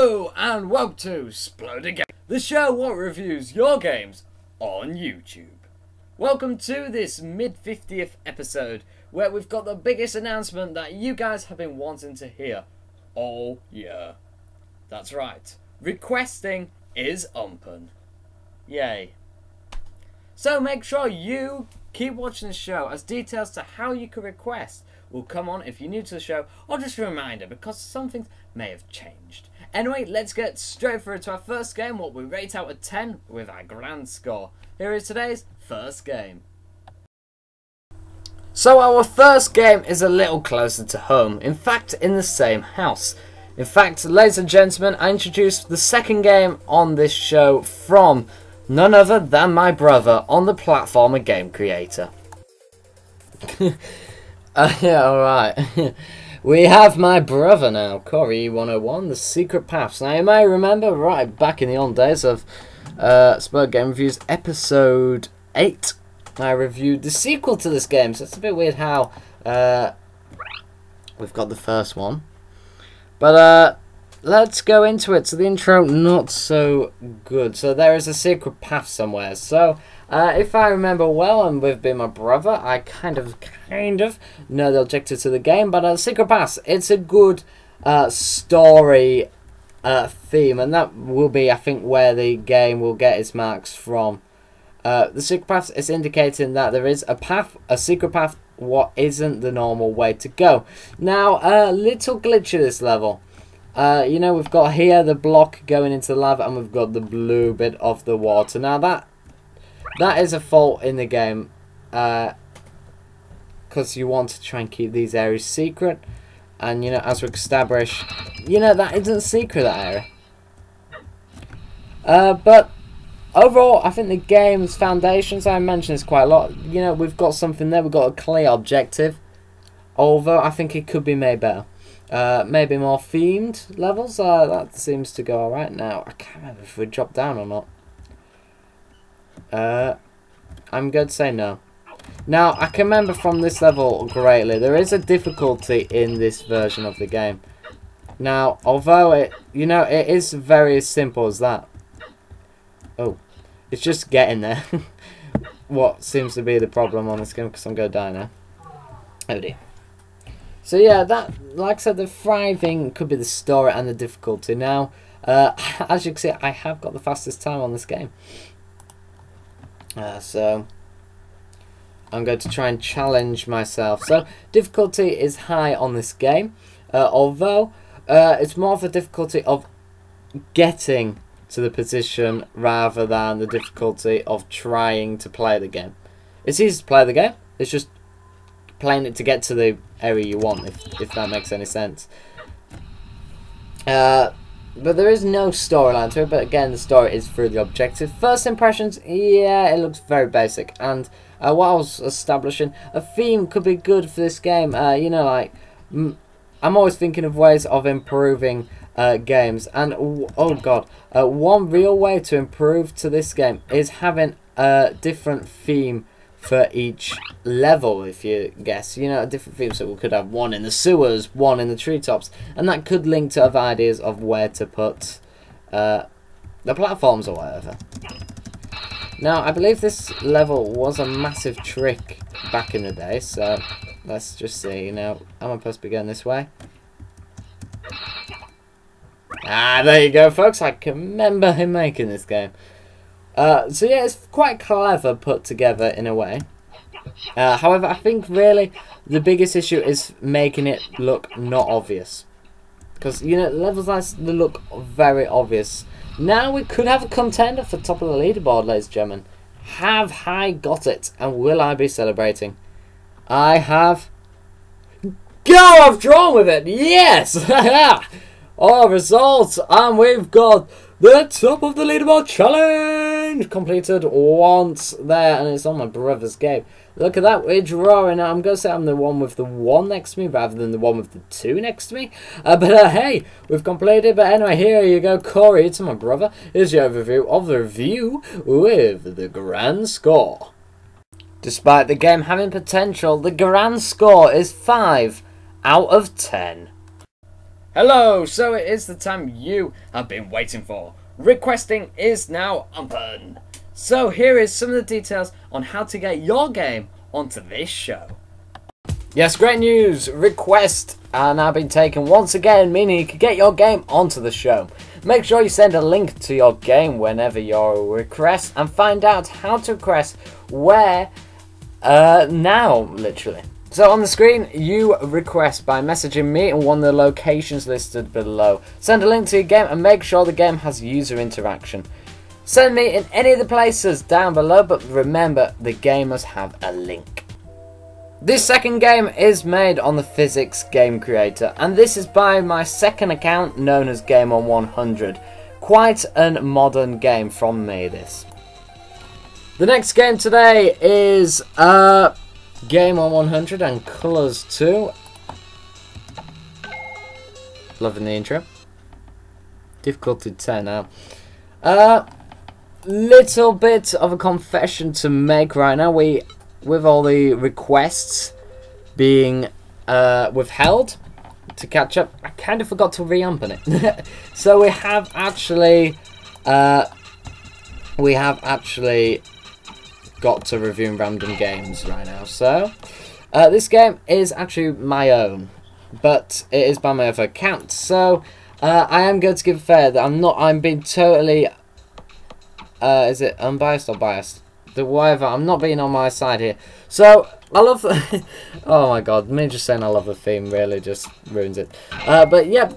Hello and welcome to Sploder, the show what reviews your games on YouTube. Welcome to this mid-50th episode where we've got the biggest announcement that you guys have been wanting to hear all year. That's right, requesting is open. Yay. So make sure you keep watching the show as details to how you can request will come on if you're new to the show, or just a reminder because some things may have changed. Anyway, let's get straight through to our first game, what we rate out of 10 with our grand score. Here is today's first game. So our first game is a little closer to home, in fact in the same house. In fact, ladies and gentlemen, I introduced the second game on this show from none other than my brother on the platformer Game Creator. Yeah, alright. We have my brother now, Corey 101, The Secret Paths. Now you may remember right back in the old days of Sploder Game Reviews episode 8, I reviewed the sequel to this game. So it's a bit weird how we've got the first one. But let's go into it. So the intro, not so good. So there is a secret path somewhere. So if I remember well, and with being my brother, I kind of know the objective to the game. But secret path, it's a good story theme, and that will be, I think, where the game will get its marks from. The secret path is indicating that there is a path, a secret path, what isn't the normal way to go. Now, a little glitch of this level. You know, we've got here the block going into the lava, and we've got the blue bit of the water. Now that is a fault in the game, because you want to try and keep these areas secret, and you know, as we establish, you know, that isn't secret, that area. But overall, I think the game's foundations, I mentioned this quite a lot. You know, we've got something there, we've got a clear objective, although I think it could be made better. Maybe more themed levels, that seems to go alright now. I can't remember if we dropped down or not. I'm going to say no. Now, I can remember from this level greatly, there is a difficulty in this version of the game. Now, although it, you know, it is very as simple as that. Oh, it's just getting there. What seems to be the problem on this game, because I'm going to die now. Oh dear. So yeah, that, like I said, the thriving could be the story and the difficulty. Now, as you can see, I have got the fastest time on this game. So I'm going to try and challenge myself. So difficulty is high on this game, although it's more of a difficulty of getting to the position rather than the difficulty of trying to play the game. It's easy to play the game, it's just playing it to get to the area you want, if that makes any sense. But there is no storyline to it, but again, the story is through the objective. First impressions, yeah, it looks very basic, and what I was establishing, a theme could be good for this game. You know, like, I'm always thinking of ways of improving games, and oh god, one real way to improve to this game is having a different theme for each level, if you guess. You know, a different theme, so we could have one in the sewers, one in the treetops, and that could link to other ideas of where to put the platforms or whatever. Now, I believe this level was a massive trick back in the day, so let's just see. You know, am I supposed to be going this way? Ah, there you go, folks. I can remember him making this game. So yeah, it's quite clever put together in a way. However, I think really the biggest issue is making it look not obvious. Because, you know, levels like this look very obvious. Now we could have a contender for top of the leaderboard, ladies and gentlemen. Have I got it? And will I be celebrating? I have. Go! I've drawn with it! Yes! Our results! And we've got the top of the leaderboard challenge completed once there, and it's on my brother's game. Look at that, we're drawing. I'm going to say I'm the one with the 1 next to me rather than the one with the 2 next to me. But hey, we've completed. But anyway, here you go, Corey. It's my brother. Here's your overview of the review with the grand score. Despite the game having potential, the grand score is 5 out of 10. Hello, so it is the time you have been waiting for. Requesting is now open. So here is some of the details on how to get your game onto this show. Yes, great news! Requests are now being taken once again, meaning you can get your game onto the show. Make sure you send a link to your game whenever you request and find out how to request where now, literally. So on the screen, you request by messaging me in one of the locations listed below. Send a link to your game and make sure the game has user interaction. Send me in any of the places down below, but remember, the game must have a link. This second game is made on the Physics Game Creator, and this is by my second account known as Game on 100. Quite a modern game from me, this. The next game today is Game on 100 and Colours 2. Loving the intro. Difficulty 10 now. Little bit of a confession to make right now. With all the requests being withheld to catch up, I kind of forgot to re-open it. So we have actually got to reviewing random games right now. So this game is actually my own, but it is by my other account. So I am going to give fair that I'm being totally is it unbiased or biased? Whatever, I'm not being on my side here. So I love the oh my god, me just saying I love the theme really just ruins it. But yeah,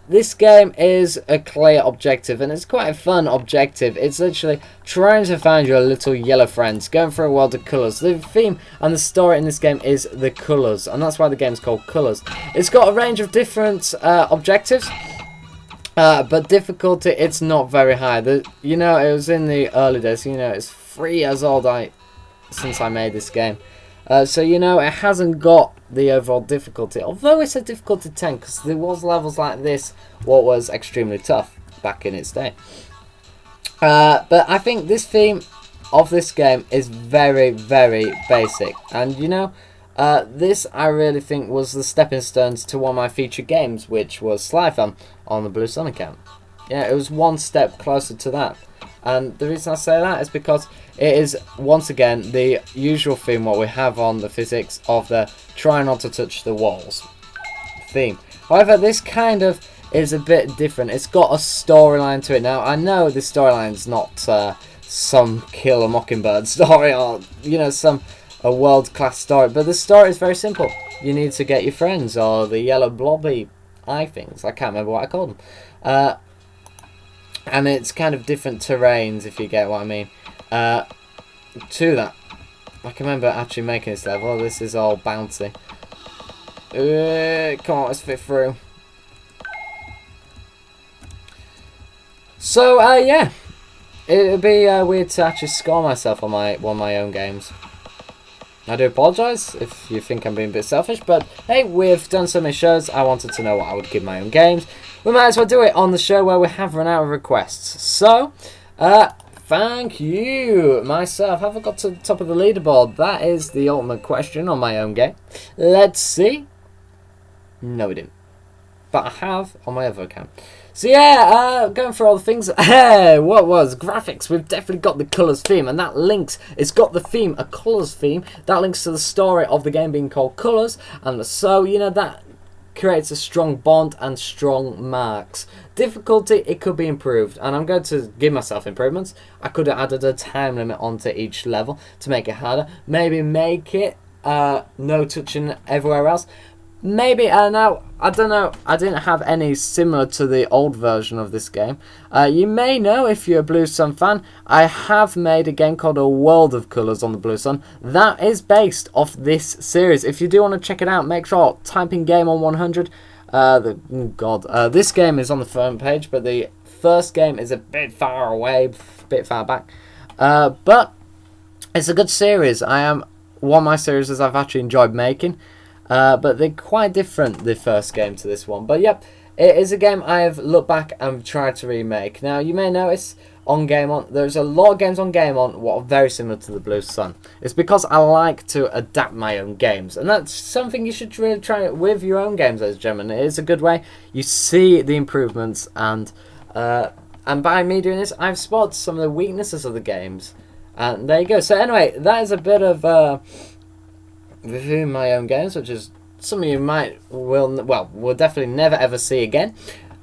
this game is a clear objective, and it's quite a fun objective. It's literally trying to find your little yellow friends, going through a world of colours. The theme and the story in this game is the colours, and that's why the game's called Colours. It's got a range of different objectives, but difficulty, it's not very high. You know, it was in the early days, you know, it's 3 years old since I made this game. So, you know, it hasn't got the overall difficulty, although it's a difficulty 10, because there was levels like this what was extremely tough back in its day. But I think this theme of this game is very, very basic, and you know, this I really think was the stepping stones to one of my featured games, which was Sly Fam on the Blue Sun account. Yeah, it was one step closer to that. And the reason I say that is because it is, once again, the usual theme what we have on the physics of the try not to touch the walls theme. However, this kind of is a bit different. It's got a storyline to it. Now, I know the storyline is not some Kill a Mockingbird story or, you know, a world-class story, but the story is very simple. You need to get your friends, or the yellow blobby eye things. I can't remember what I called them. And it's kind of different terrains, if you get what I mean. To that, I can remember actually making this level. This is all bouncy. Come on, let's fit through. So, yeah. It would be weird to actually score myself on one of my own games. I do apologise if you think I'm being a bit selfish, but hey, we've done so many shows, I wanted to know what I would give my own games. We might as well do it on the show where we have run out of requests. So, thank you, myself. Have I got to the top of the leaderboard? That is the ultimate question on my own game. Let's see. No, we didn't. But I have on my other account. So yeah, going through all the things. Hey, what was graphics? We've definitely got the colours theme, and that links. It's got the theme, a colours theme. That links to the story of the game being called Colours, and so you know that creates a strong bond and strong marks. Difficulty, it could be improved, and I'm going to give myself improvements. I could have added a time limit onto each level to make it harder. Maybe make it no touching everywhere else. Maybe, now, I don't know, I didn't have any similar to the old version of this game. You may know, if you're a Blue Sun fan, I have made a game called A World of Colours on the Blue Sun. That is based off this series. If you do want to check it out, make sure, type in Game on 100. This game is on the front page, but the first game is a bit far away, a bit far back. But it's a good series. One of my series I've actually enjoyed making. But they're quite different, the first game to this one. But yep, It is a game I have looked back and tried to remake. Now, you may notice on Game On, there's a lot of games on Game On what are very similar to the Blue Sun. It's because I like to adapt my own games, and that's something you should really try with your own games, ladies and gentlemen. It is a good way. You see the improvements, and by me doing this, I've spotted some of the weaknesses of the games. And there you go. So anyway, that is a bit of reviewing my own games, which is some of you will definitely never ever see again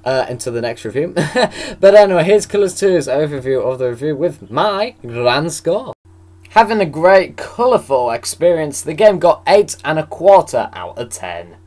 until the next review. But anyway, here's Colours 2's overview of the review with my grand score. Having a great, colourful experience, the game got 8.25 out of 10.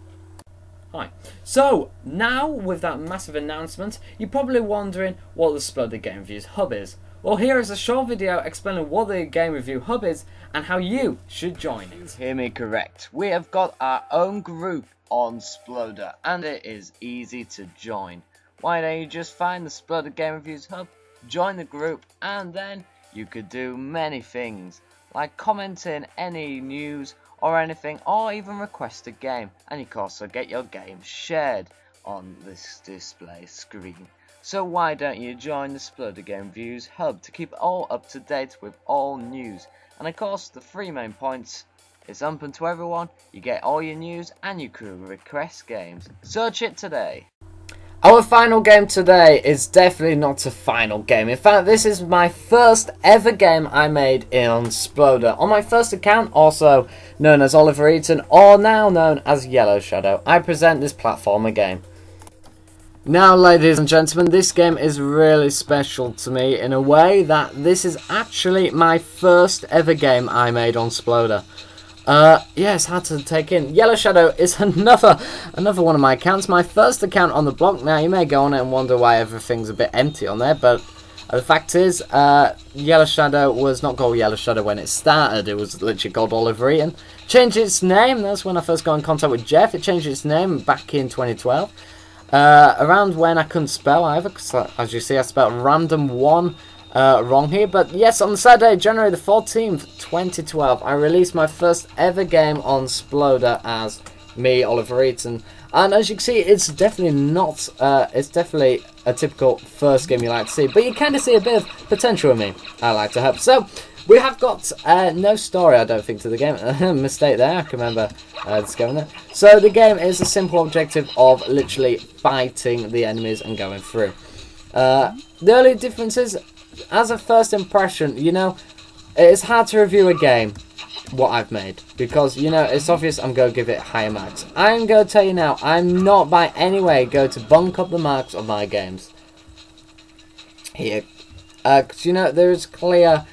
Hi. So, now with that massive announcement, you're probably wondering what the Sploder Game Reviews Hub is. Well, here is a short video explaining what the Game Review Hub is and how you should join it. Hear me correct. We have got our own group on Sploder, and it is easy to join. Why don't you just find the Sploder Game Reviews Hub, join the group, and then you could do many things, like commenting any news or anything, or even request a game, and you can also get your game shared on this display screen. So why don't you join the Sploder Game Reviews Hub to keep all up to date with all news. And of course, the 3 main points. It's open to everyone, you get all your news, and you can request games. Search it today. Our final game today is definitely not a final game. In fact, this is my first ever game I made on Sploder. On my first account, also known as Oliver Eaton, or now known as Yellow Shadow, I present this platformer game. Now, ladies and gentlemen, this game is really special to me in a way that this is actually my first ever game I made on Sploder. Yeah, it's hard to take in. Yellow Shadow is another one of my accounts, my first account on the block. Now, you may go on it and wonder why everything's a bit empty on there, but the fact is, Yellow Shadow was not called Yellow Shadow when it started. It was literally called Oliver Eaton. Changed its name, that's when I first got in contact with Jeff. It changed its name back in 2012. Around when I couldn't spell either, because as you see I spelled random 1 wrong here. But yes, on Saturday, January the 14th, 2012, I released my first ever game on Sploder as me, Oliver Eaton. And as you can see, it's definitely not, it's definitely a typical first game you like to see. But you kind of see a bit of potential in me, I like to hope. So, we have got no story, I don't think, to the game. Mistake there, I can remember discovering that. So the game is a simple objective of literally fighting the enemies and going through. The only difference is, as a first impression, you know, it's hard to review a game, what I've made. Because, you know, it's obvious I'm going to give it higher marks. I'm going to tell you now, I'm not by any way going to bunk up the marks of my games. Here. Because, you know, there is clear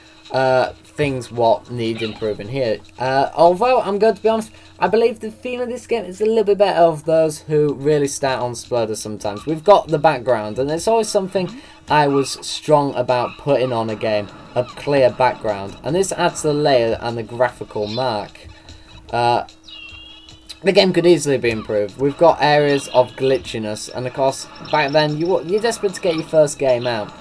things what need improving here. Although, I'm going to be honest, I believe the theme of this game is a little bit better of those who really start on Sploder sometimes. We've got the background, and it's always something I was strong about putting on a game, a clear background. And this adds the layer and the graphical mark. The game could easily be improved. We've got areas of glitchiness, and of course, back then, you're desperate to get your first game out.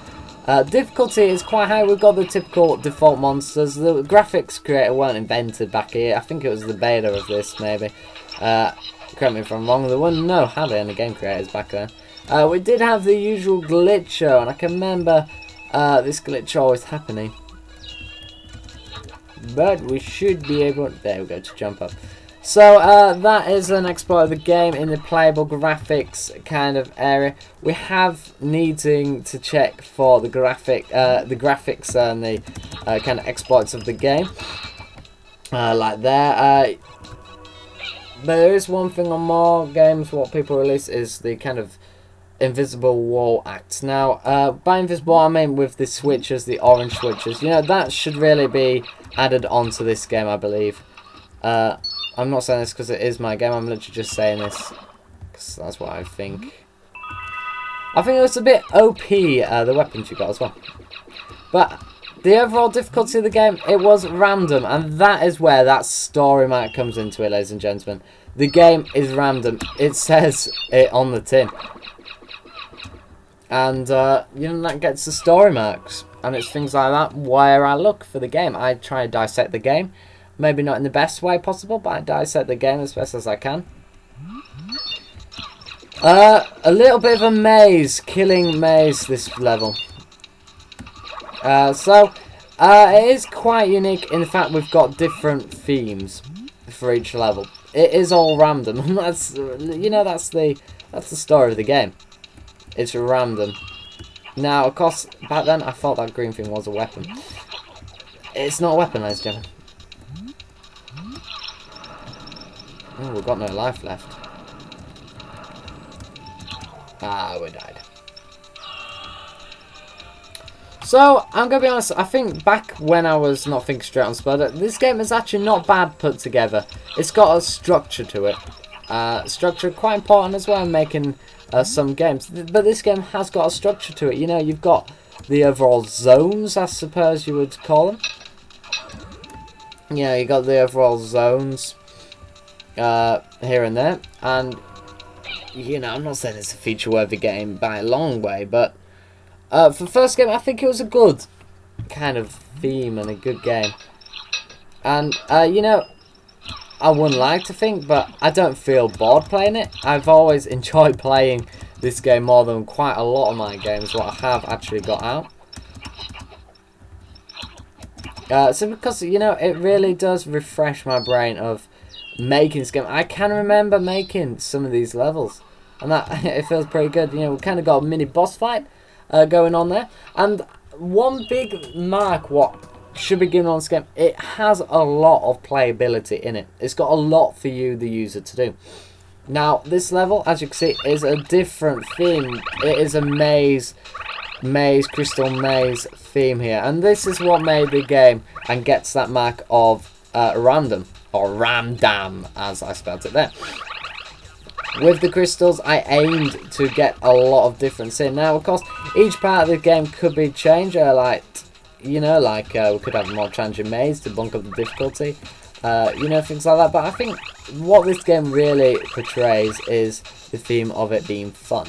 Difficulty is quite high. We've got the typical default monsters. The graphics creator weren't invented back here. I think it was the beta of this, maybe. Correct me if I'm wrong. There were no hardly any game creators back then. We did have the usual glitcher, and I can remember this glitch always happening. But we should be able... There we go, to jump up. So, that is an exploit of the game in the playable graphics kind of area. We have needing to check for the graphics and the kind of exploits of the game. Like there. But there is one thing on more games, what people release is the kind of invisible wall act. Now, by invisible I mean with the switches, the orange switches. You know, that should really be added onto this game, I believe. I'm not saying this because it is my game, I'm literally just saying this because that's what I think. I think it was a bit OP, the weapons you got as well. But the overall difficulty of the game, it was random, and that is where that story mark comes into it, ladies and gentlemen. The game is random, it says it on the tin. And, you know, that gets the story marks. And it's things like that where I look for the game. I try to dissect the game. Maybe not in the best way possible, but I dissect the game as best as I can. A little bit of a maze, killing maze this level. It is quite unique in the fact we've got different themes for each level. It is all random, and that's, you know, that's the story of the game. It's random. Now, of course, back then I thought that green thing was a weapon. It's not a weapon, ladies and gentlemen. Oh, we've got no life left. Ah, we died. So, I'm going to be honest, I think back when I was not thinking straight on Sploder, this game is actually not bad put together. It's got a structure to it. Structure quite important as well in making some games. But this game has got a structure to it. You know, you've got the overall zones, I suppose you would call them. You know, you got the overall zones here and there. And, you know, I'm not saying it's a feature-worthy game by a long way, but for the first game, I think it was a good kind of theme and a good game. And, you know, I wouldn't like to think, but I don't feel bored playing it. I've always enjoyed playing this game more than quite a lot of my games, what I have actually got out. So because, you know, it really does refresh my brain of making this game. I can remember making some of these levels, and that it feels pretty good. You know, we kind of got a mini boss fight going on there, and one big mark what should be given on this game, it has a lot of playability in it. It's got a lot for you, the user, to do. Now, this level, as you can see, is a different theme. It is a maze, crystal maze theme here, and this is what made the game and gets that mark of random, or ramdam, as I spelled it there. With the crystals, I aimed to get a lot of difference in. Now, of course, each part of the game could be changed, like, you know, like we could have a more challenging maze to bump up the difficulty, you know, things like that. But I think what this game really portrays is the theme of it being fun.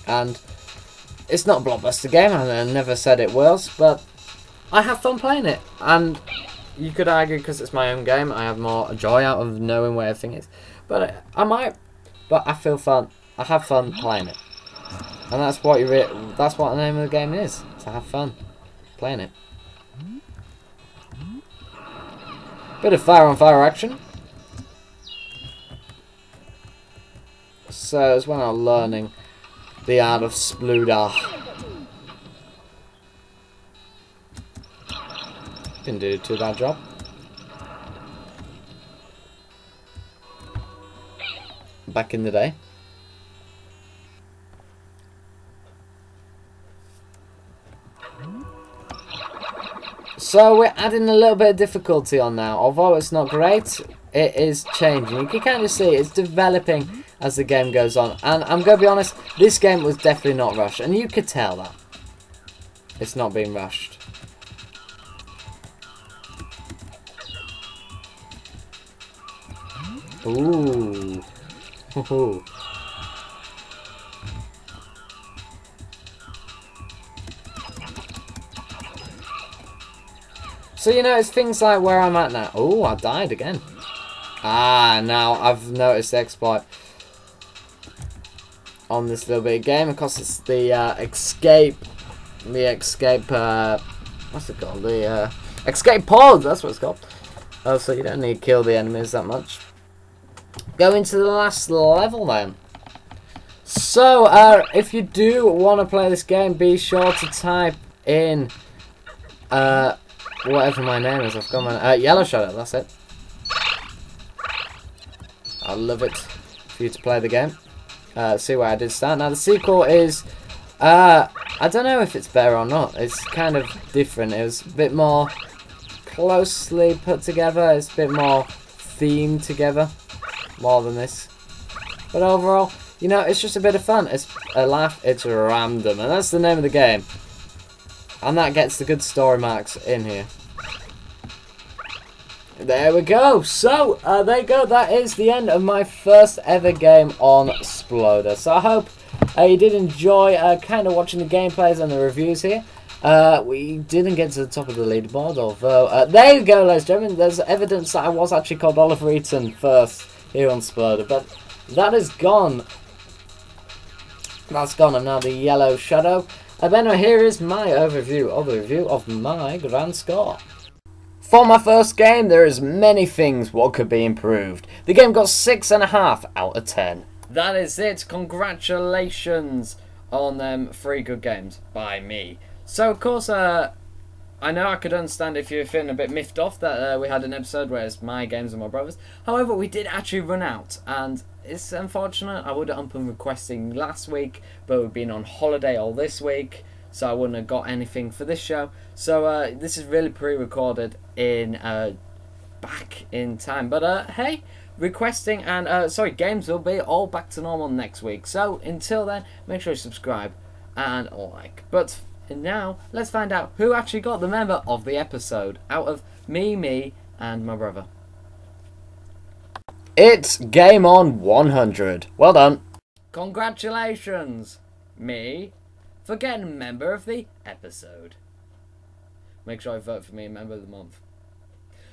And it's not a blockbuster game, and I never said it was, but I have fun playing it. And you could argue because it's my own game, I have more joy out of knowing where everything is. But I might, but I feel fun. I have fun playing it, and that's what that's what the name of the game is. To have fun playing it. Bit of fire on fire action. So it's when I'm learning the art of Sploder. Didn't do too bad job. Back in the day. So we're adding a little bit of difficulty on now. Although it's not great, it is changing. You can kind of see it's developing as the game goes on. And I'm going to be honest, this game was definitely not rushed. And you could tell that. It's not being rushed. Ooh. Ooh. So, you know, it's things like where I'm at now. Oh, I died again. Ah, now I've noticed the exploit on this little bit of game. Of course, it's the escape. What's it called? The escape pod. That's what it's called. Oh, so you don't need to kill the enemies that much. Go into the last level then. So, if you do want to play this game, be sure to type in whatever my name is. I've got my Yellow Shadow. That's it. I'd love it for you to play the game. See where I did start. Now the sequel is I don't know if it's better or not. It's kind of different. It was a bit more closely put together. It's a bit more themed together. More than this. But overall, you know, it's just a bit of fun. It's a laugh, it's random. And that's the name of the game. And that gets the good story marks in here. There we go. So, there you go. That is the end of my first ever game on Sploder. So I hope you did enjoy kind of watching the gameplays and the reviews here. We didn't get to the top of the leaderboard, although there you go, ladies and gentlemen. There's evidence that I was actually called Oliver Eaton first here on Sploder, but that is gone. That's gone. I'm now the yellow shadow. And then here is my overview of the review of my grand score. For my first game, there is many things what could be improved. The game got 6.5 out of 10. That is it. Congratulations on them 3 good games by me. So, of course, I know I could understand if you're feeling a bit miffed off that we had an episode where it's my games and my brother's. However, we did actually run out, and it's unfortunate. I would have been requesting last week, but we've been on holiday all this week, so I wouldn't have got anything for this show. So this is really pre-recorded in back in time. But hey, requesting and games will be all back to normal next week. So until then, make sure you subscribe and like. But now let's find out who actually got the member of the episode out of me, and my brother. It's Game On 100. Well done. Congratulations, me, for getting member of the episode. Make sure you vote for me member of the month.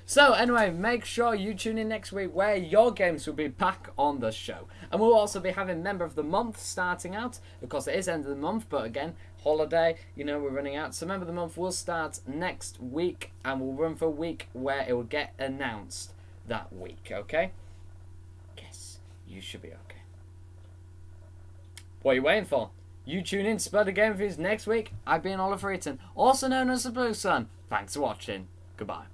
So anyway, make sure you tune in next week where your games will be back on the show. And we'll also be having member of the month starting out. Of course, it is end of the month, but again, holiday, you know, we're running out. So member of the month will start next week and we'll run for a week where it will get announced that week, okay? Yes, you should be okay. What are you waiting for? You tune in to Sploder Game Reviews next week. I've been Oliver Eaton, also known as the Blue Sun. Thanks for watching. Goodbye.